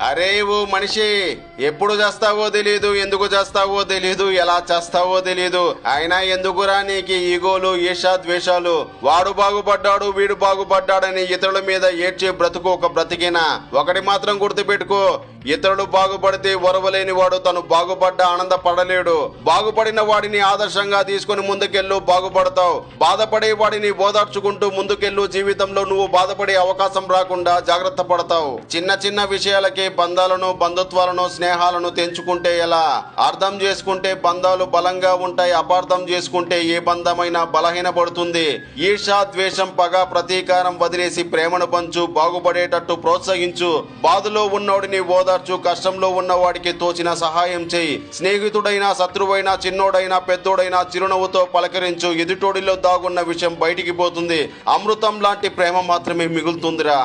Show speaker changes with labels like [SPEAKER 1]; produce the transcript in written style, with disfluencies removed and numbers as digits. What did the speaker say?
[SPEAKER 1] అరే ఓ మనిషి, ఎప్పుడు చేస్తావో తెలీదు, ఎందుకు చేస్తావో తెలీదు, ఎలా చేస్తావో తెలీదు. అయినా ఎందుకురా నీకు ఈగోలు, ఈర్షా ద్వేషాలు? వాడు బాగుపడ్డాడు, వీడు బాగుపడ్డాడని ఇతరుల మీద ఏడ్చే బ్రతుకు ఒక బ్రతికేనా? ఒకటి మాత్రం గుర్తుపెట్టుకో, ఇతరులు బాగుపడితే ఒరవలేని వాడు తను బాగుపడ్డా ఆనందపడలేడు. బాగుపడిన వాడిని ఆదర్శంగా తీసుకుని ముందుకెళ్ళు, బాగుపడతావు. బాధపడే వాడిని ఓదార్చుకుంటూ ముందుకెళ్ళు, జీవితంలో నువ్వు బాధపడే అవకాశం రాకుండా జాగ్రత్త పడతావు. చిన్న చిన్న విషయాలకి బంధాలను, బంధుత్వాలను, స్నేహాలను తెంచుకుంటే ఎలా? అర్థం చేసుకుంటే బంధాలు బలంగా ఉంటాయి, అపార్థం చేసుకుంటే ఏ బంధమైనా బలహీనపడుతుంది. ఈర్షా ద్వేషం, పగ, ప్రతీకారం వదిలేసి ప్రేమను పంచు, బాగుపడేటట్టు ప్రోత్సహించు. బాధలో ఉన్నోడిని ఓదార్చు, కష్టంలో ఉన్నవాడికి తోచిన సహాయం చేయి. స్నేహితుడైనా, శత్రువైనా, చిన్నోడైనా, పెద్దోడైనా చిరునవ్వుతో పలకరించు. ఎదుటోడిలో దాగున్న విషయం బయటికి పోతుంది. అమృతం లాంటి ప్రేమ మాత్రమే మిగులుతుందిరా.